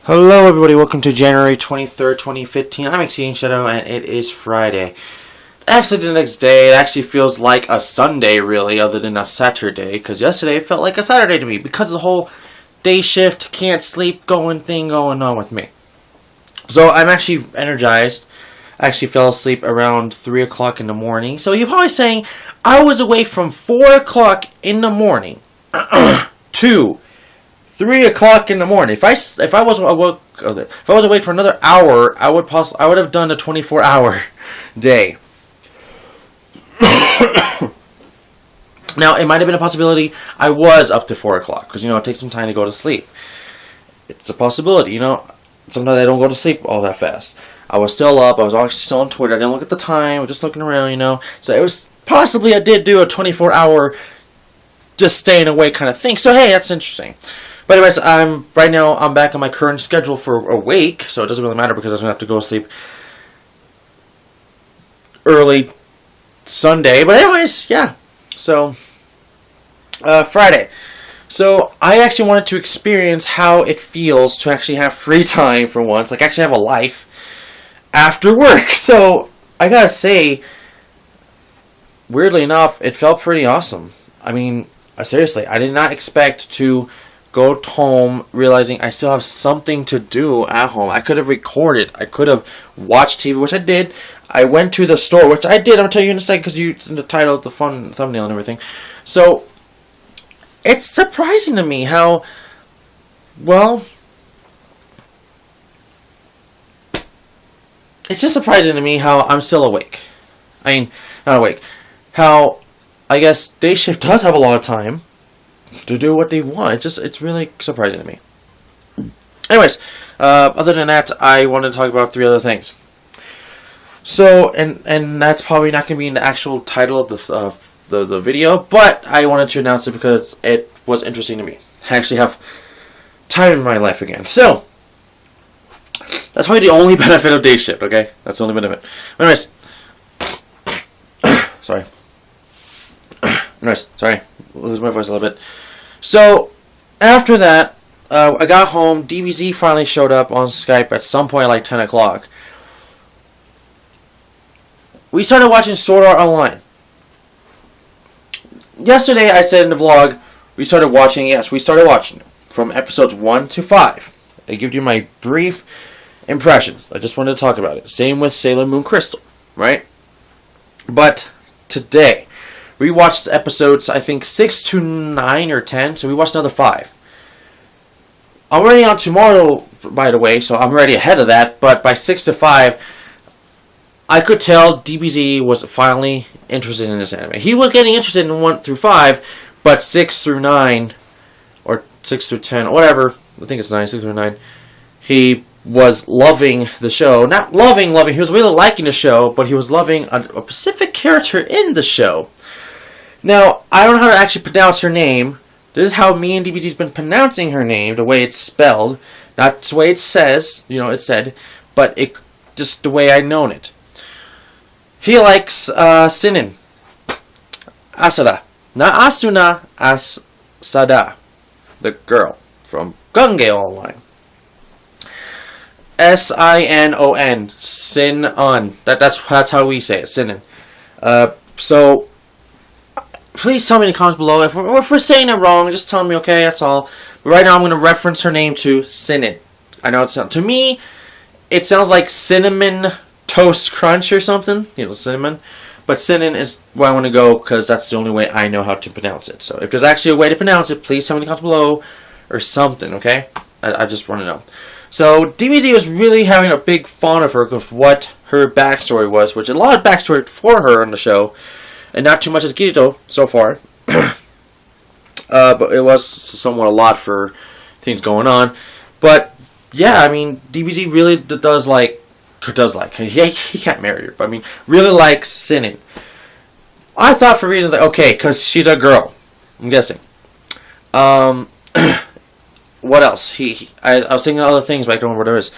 Hello everybody, welcome to January 23rd, 2015. I'm Exceeding Shadow and it is Friday. Actually the next day, it actually feels like a Sunday really, other than a Saturday, because yesterday it felt like a Saturday to me because of the whole day shift, can't sleep thing going on with me. So I'm actually energized. I actually fell asleep around 3 o'clock in the morning. So you're probably saying, I was awake from 4 o'clock in the morning to 3 o'clock in the morning. If I was awake for another hour, I would have done a 24-hour day. Now, it might have been a possibility I was up to 4 o'clock because it takes some time to go to sleep. It's a possibility, Sometimes I don't go to sleep all that fast. I was still up. I was actually still on Twitter. I didn't look at the time. I was just looking around, So it was possibly I did do a 24-hour just staying awake kind of thing. So hey, that's interesting. But anyways, right now I'm back on my current schedule for a week, so it doesn't really matter because I don't have to go to sleep early Sunday. But anyways, yeah. So Friday. So I actually wanted to experience how it feels to actually have free time for once, like actually have a life after work. So I gotta say, weirdly enough, it felt pretty awesome. I mean, seriously, I did not expect to go home realizing I still have something to do at home. I could have recorded. I could have watched TV, which I did. I went to the store, which I did. I'm going to tell you in a second because you the title, the fun thumbnail and everything. So, it's surprising to me how, well, it's just surprising to me how I'm still awake. I mean, not awake. How, I guess, day shift does have a lot of time to do what they want. It's really surprising to me. Anyways, other than that, I wanted to talk about 3 other things. So, and that's probably not going to be in the actual title of the video, but I wanted to announce it because it was interesting to me. I actually have time in my life again. So, that's probably the only benefit of day shift, okay? That's the only benefit. Anyways, sorry. Anyways, sorry. Lose my voice a little bit. So, after that, I got home. DBZ finally showed up on Skype at some point, like 10 o'clock. We started watching Sword Art Online. Yesterday, I said in the vlog, we started watching. Yes, we started watching from episodes 1 to 5. I give you my brief impressions. I just wanted to talk about it. Same with Sailor Moon Crystal, right? But today, we watched episodes, I think, 6 to 9 or 10, so we watched another 5. I'm already on tomorrow, by the way, so I'm already ahead of that, but by 6 to 5, I could tell DBZ was finally interested in this anime. He was getting interested in 1 through 5, but 6 through 9, or 6 through 10, or whatever, I think it's 9, 6 through 9, he was loving the show. Not loving, he was really liking the show, but he was loving a specific character in the show. Now, I don't know how to actually pronounce her name. This is how me and DBZ's been pronouncing her name, the way it's spelled. Not the way it says, it's said, but it just the way I've known it. He likes Sinon. Asada. Not Asuna, Asada. The girl from Gunge Online. Sinon. Sinon. That's how we say it, Sinon. So, please tell me in the comments below if we're saying it wrong. Just tell me, okay? That's all. But right now, I'm going to reference her name to Sinon. I know to me, it sounds like Cinnamon Toast Crunch or something. Cinnamon. But Sinon is where I want to go because that's the only way I know how to pronounce it. So if there's actually a way to pronounce it, please tell me in the comments below or something, okay? I just want to know. So DBZ was really having a big fun of her of what her backstory was, which a lot of backstory for her on the show. And not too much as Kirito so far. But it was somewhat a lot for things going on. But, yeah, I mean, DBZ really does like, he can't marry her, but I mean, really likes Sinon. I thought for reasons like, okay, because she's a girl, I'm guessing. What else? I was thinking of other things, but I don't remember what it is.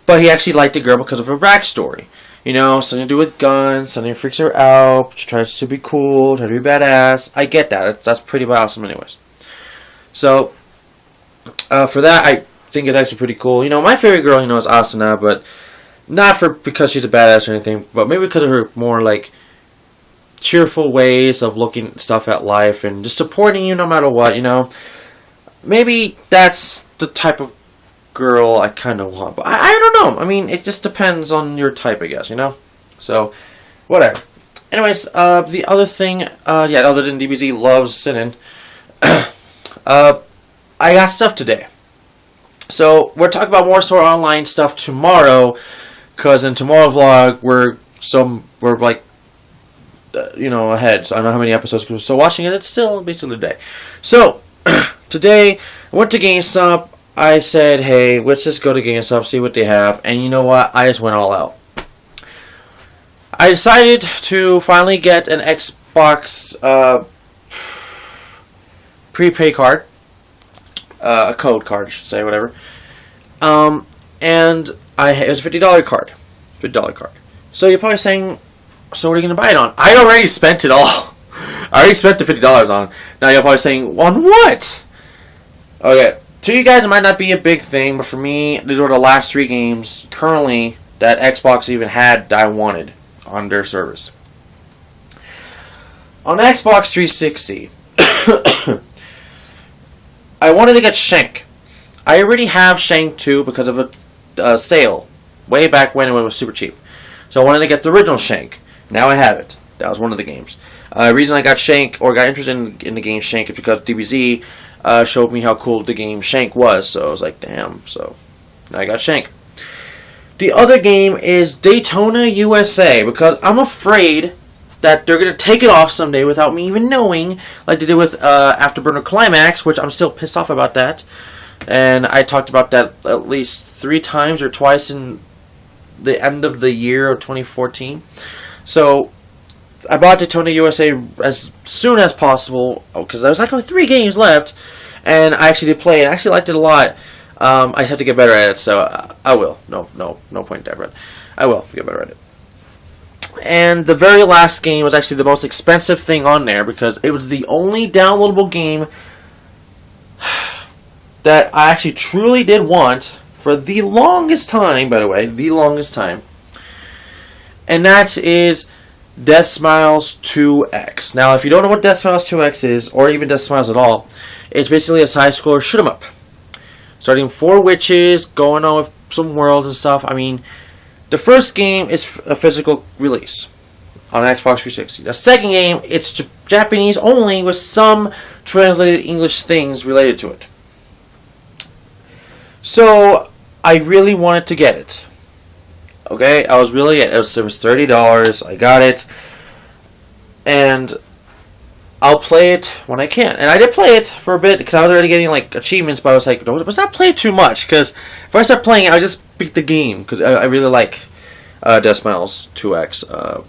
But he actually liked the girl because of her backstory. Something to do with guns, something freaks her out, she tries to be cool, tries to be badass. I get that. That's pretty awesome anyways. So, for that, think is actually pretty cool. You know, my favorite girl, you know, is Asuna, but not because she's a badass or anything, but maybe because of her more like cheerful ways of looking at stuff at life and just supporting you no matter what, you know. Maybe that's the type of girl I kind of want, but I don't know. I mean, it just depends on your type, I guess, you know. So, whatever. Anyways, the other thing, other than DBZ loves Sinon, I got stuff today. So, we're talking about more Sword Online stuff tomorrow, because in tomorrow's vlog, we're like, ahead. So, I don't know how many episodes, because we're still watching it. It's still basically the day. So, today, I went to GameStop. I said, hey, let's just go to GameStop, see what they have. And you know what? I just went all out. I decided to finally get an Xbox prepaid card. A code card, I should say, whatever. And it was a $50 card. $50 card. So you're probably saying, so what are you going to buy it on? I already spent it all. I already spent the $50 on. Now you're probably saying, on what? Okay. To you guys, it might not be a big thing, but for me, these were the last 3 games currently that Xbox even had that I wanted on their service. On Xbox 360, I wanted to get Shank. I already have Shank 2 because of a sale way back when it was super cheap. So I wanted to get the original Shank. Now I have it. That was one of the games. The reason I got Shank, or got interested in the game Shank, is because DBZ showed me how cool the game Shank was. So I was like, damn. So now I got Shank. The other game is DaytonaUSA, because I'm afraid that they're going to take it off someday without me even knowing, like they did with Afterburner Climax, which I'm still pissed off about that. And I talked about that at least 3 times or twice in the end of the year of 2014. So I bought DaytonaUSA as soon as possible, because there was like only 3 games left, and I actually did play it. I actually liked it a lot. I just have to get better at it, so I will. No point in that, but I will get better at it. And the very last game was actually the most expensive thing on there, because it was the only downloadable game that I actually truly did want for the longest time, by the way, the longest time. And that is DeathSmiles2X. Now, if you don't know what DeathSmiles2X is, or even DeathSmiles at all, it's basically a side-scroller shoot-'em-up. Starting 4 witches, going on with some worlds and stuff. I mean, the first game is a physical release on Xbox 360. The second game, it's Japanese only with some translated English things related to it. So, I really wanted to get it. Okay, it was $30. I got it. And I'll play it when I can. And I did play it for a bit, because I was already getting like achievements, but I was like, let's not play it too much, because if I start playing it, I'll just beat the game, because I really like DeathSmiles2X.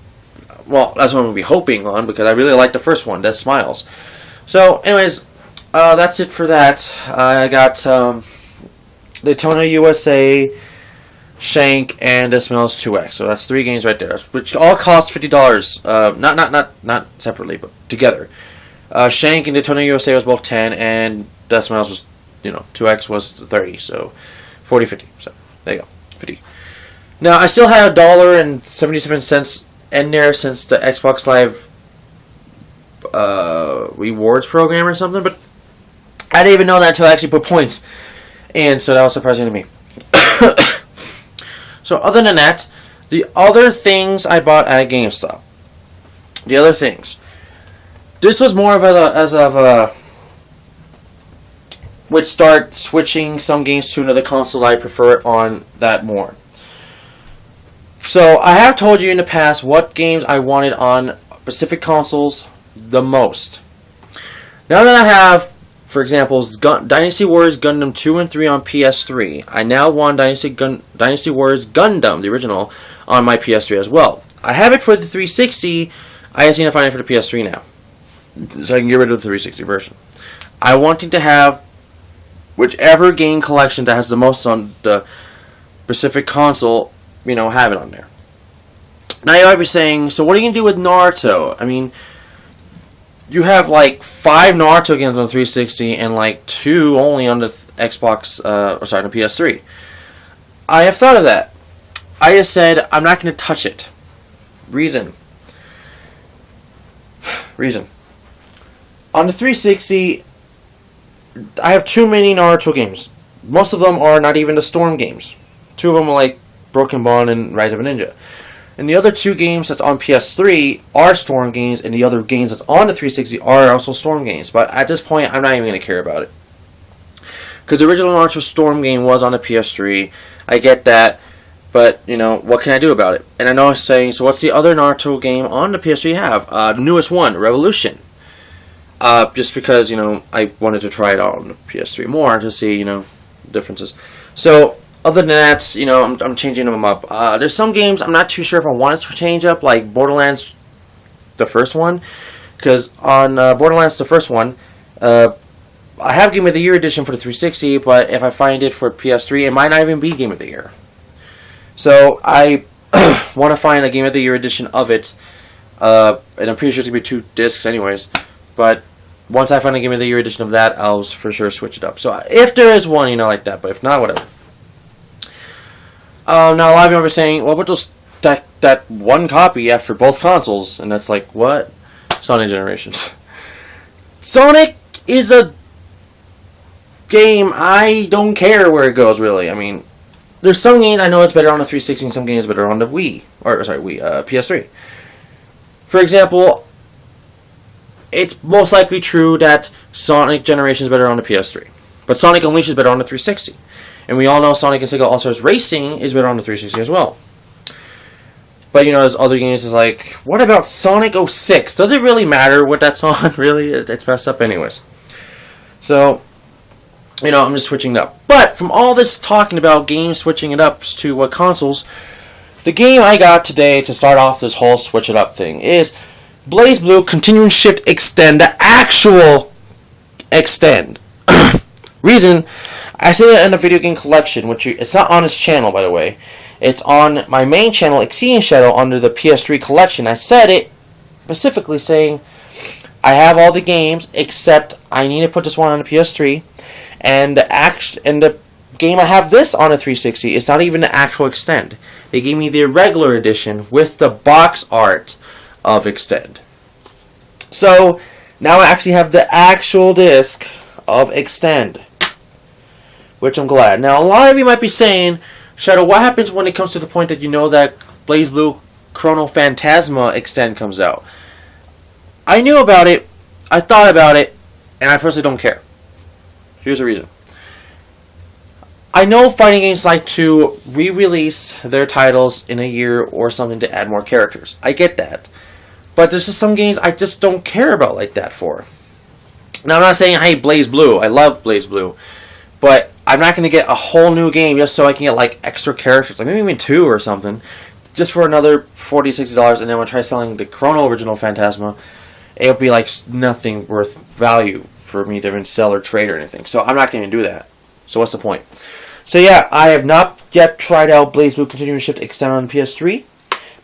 Well, that's what I'm going to be hoping on, because I really like the first one, Deathsmiles. So, anyways, that's it for that. I got DaytonaUSA, Shank, and Deathsmiles2X. So that's 3 games right there, which all cost $50. Not separately, but together. Shank and DaytonaUSA was both $10, and Deathsmiles was, 2X was $30. So 40, 50. So there you go, 50. Now I still had $1.77 in there since the Xbox Live rewards program or something, but I didn't even know that until I actually put points in. So that was surprising to me. So other than that, the other things I bought at GameStop. The other things. This was more of would start switching some games to another console. I prefer it on that more. So I have told you in the past what games I wanted on specific consoles the most. Now that I have, for example, Dynasty Warriors Gundam 2 and 3 on PS3. I now want Dynasty Warriors Gundam, the original, on my PS3 as well. I have it for the 360. I just need to find it for the PS3 now, so I can get rid of the 360 version. I wanted to have whichever game collection that has the most on the specific console, have it on there. Now you might be saying, so what are you going to do with Naruto? I mean, you have like 5 Naruto games on 360 and like 2 only on the Xbox, or sorry, on the PS3. I have thought of that. I just said I'm not going to touch it. Reason. On the 360, I have too many Naruto games. Most of them are not even the Storm games. 2 of them are like Broken Bond and Rise of a Ninja. And the other 2 games that's on PS3 are Storm games, and the other games that's on the 360 are also Storm games. But at this point, I'm not even going to care about it. Because the original Naruto Storm game was on the PS3. I get that. But, you know, what can I do about it? And I know I'm saying, so what's the other Naruto game on the PS3 have? The newest one, Revolution. Just because, you know, I wanted to try it out on the PS3 more to see, you know, differences. So, other than that, you know, I'm changing them up. There's some games I'm not too sure if I want to change up, like Borderlands, the first one. Because on Borderlands, the first one, I have Game of the Year edition for the 360, but if I find it for PS3, it might not even be Game of the Year. So, I want to find a Game of the Year edition of it, and I'm pretty sure it's going to be 2 discs anyways, but once I find a Game of the Year edition of that, I'll for sure switch it up. So, if there is one, you know, like that, but if not, whatever. Now, a lot of you are saying, well, what does that one copy you have for both consoles? And that's like, what? Sonic Generations. Sonic is a game, I don't care where it goes, really. I mean, there's some games I know it's better on the 360 and some games better on the PS3. For example, it's most likely true that Sonic Generations is better on the PS3. But Sonic Unleashed is better on the 360. And we all know Sonic and Sega All-Stars Racing is better on the 360 as well. But, you know, there's other games is like, what about Sonic 06? Does it really matter what that's on? Really? It's messed up anyways. So, you know, I'm just switching it up. But from all this talking about games switching it up to what consoles, the game I got today to start off this whole switch it up thing is BlazBlue Continuum Shift Extend, the actual Extend. Reason, I said it in a video game collection, which it's not on this channel, by the way. It's on my main channel, Exceeding Shadow, under the PS3 collection. I said it specifically saying, I have all the games, except I need to put this one on the PS3. And the game I have this on a 360 is not even the actual Extend. They gave me the regular edition with the box art of Extend. So, now I actually have the actual disc of Extend, which I'm glad. Now, a lot of you might be saying, Shadow, what happens when it comes to the point that you know that BlazBlue Chrono Phantasma Extend comes out? I knew about it, I thought about it, and I personally don't care. Here's the reason. I know fighting games like to re-release their titles in a year or something to add more characters. I get that. But there's just some games I just don't care about like that for. Now, I'm not saying I hate BlazBlue. I love BlazBlue. But I'm not going to get a whole new game just so I can get like extra characters. Like maybe even 2 or something. Just for another $40, $60. And then when I try selling the Chrono Original Phantasma, it'll be like nothing worth value for me to even sell or trade or anything. So I'm not going to do that. So what's the point? So yeah, I have not yet tried out BlazBlue Continuum Shift Extend on the PS3.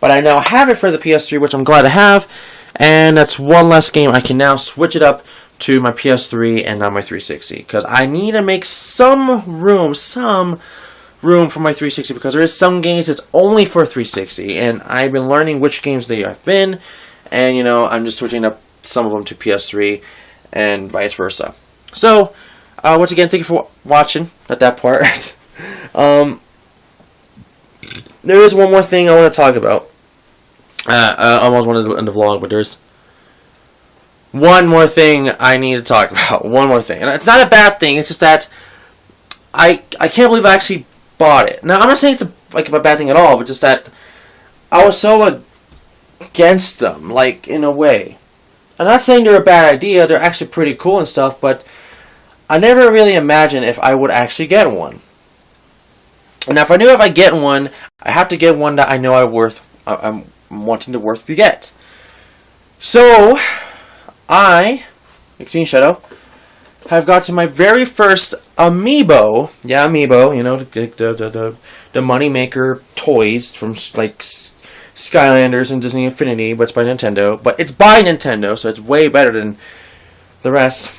But I now have it for the PS3, which I'm glad to have. And that's one less game. I can now switch it up to my PS3 and not my 360. Because I need to make some room for my 360. Because there is some games that's only for 360. And I've been learning which games they have been. And, you know, I'm just switching up some of them to PS3. And vice versa. So, once again, thank you for watching at that part. There is one more thing I want to talk about. I almost wanted to end the vlog, but there's one more thing I need to talk about. One more thing. And it's not a bad thing, it's just that I can't believe I actually bought it. Now, I'm not saying it's a bad thing at all, but just that I was so against them, like, in a way. I'm not saying they're a bad idea, they're actually pretty cool and stuff, but I never really imagined if I would actually get one. And if I knew if I get one, I have to get one that I know I'm wanting to get. So, Exceeding Shadow, have got to my very first Amiibo. Yeah, Amiibo, you know, the moneymaker toys from, like, Skylanders and Disney Infinity, but it's by Nintendo. But it's by Nintendo, so it's way better than the rest.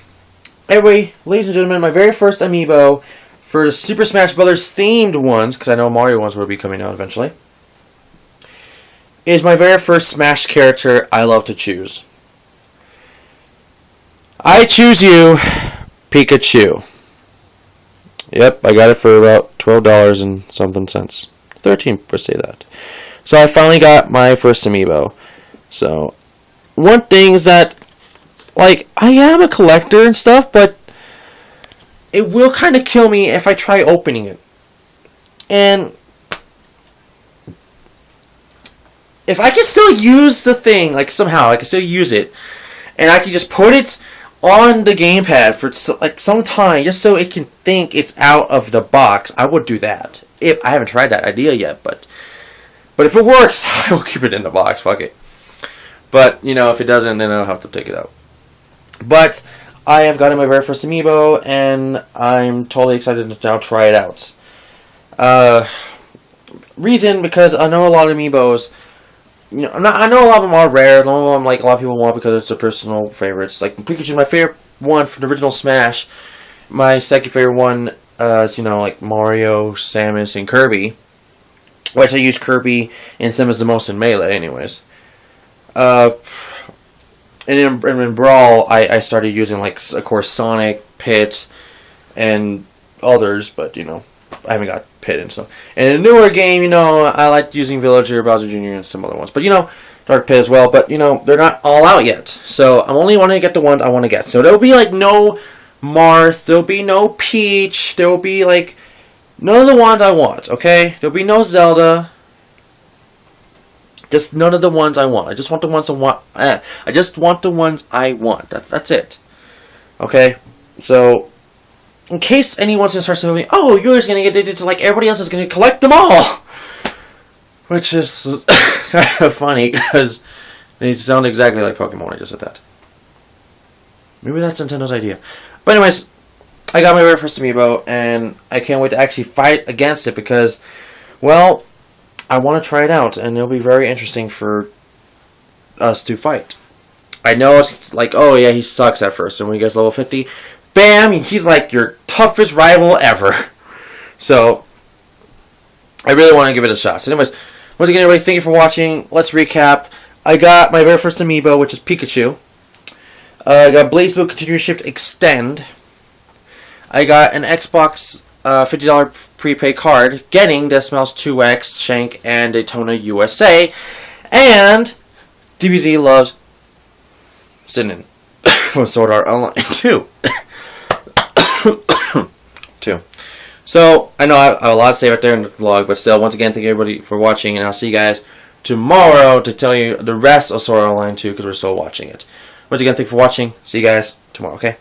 Anyway, ladies and gentlemen, my very first amiibo for the Super Smash Brothers themed ones, because I know Mario ones will be coming out eventually, is my very first Smash character I love to choose. I choose you, Pikachu. Yep, I got it for about $12 and something cents. 13 per say that. So I finally got my first amiibo. So one thing is that, like, I am a collector and stuff, but it will kind of kill me if I try opening it. And if I can still use the thing, like somehow I can still use it, and I can just put it on the gamepad for like some time, just so it can think it's out of the box, I would do that. If I haven't tried that idea yet, but if it works, I will keep it in the box. Fuck it. But you know, if it doesn't, then I'll have to take it out. But I have gotten my very first amiibo, and I'm totally excited to now try it out. Reason, because I know a lot of amiibos. You know, I know a lot of them are rare. A lot of them, like, a lot of people want because it's their personal favorites. Like Pikachu is my favorite one from the original Smash. My second favorite one is, you know, like Mario, Samus, and Kirby. Which I use Kirby and Samus the most in Melee, anyways. And in Brawl, I started using, like, of course, Sonic, Pit, and others, but, you know, I haven't got Pit and stuff. And in a newer game, you know, I like using Villager, Bowser Jr., and some other ones. But, you know, Dark Pit as well. But, you know, they're not all out yet. So, I'm only wanting to get the ones I want to get. So, there'll be, like, no Marth. There'll be no Peach. There'll be, like, none of the ones I want, okay? There'll be no Zelda. Just none of the ones I want. I just want the ones I want. I just want the ones I want. That's it. Okay? So, in case anyone's going to start saying, oh, you're just going to get addicted to, like, everybody else is going to collect them all. Which is kind of funny, because they sound exactly like Pokemon. I just said that. Maybe that's Nintendo's idea. But anyways, I got my very first amiibo, and I can't wait to actually fight against it, because, well, I want to try it out, and it'll be very interesting for us to fight. I know it's like, oh yeah, he sucks at first, and when he gets level 50, bam, he's like your toughest rival ever. So, I really want to give it a shot. So anyways, once again, everybody, thank you for watching. Let's recap. I got my very first amiibo, which is Pikachu. I got BlazBlue Continuous Shift Extend. I got an Xbox $50 prepaid card, getting DeathSmiles2X, Shank, and DaytonaUSA. And DBZ loves Sinon from Sword Art Online 2. So, I know I have a lot to say right there in the vlog, but still, once again, thank you everybody for watching, and I'll see you guys tomorrow to tell you the rest of Sword Art Online 2, because we're still watching it. Once again, thank you for watching. See you guys tomorrow, okay?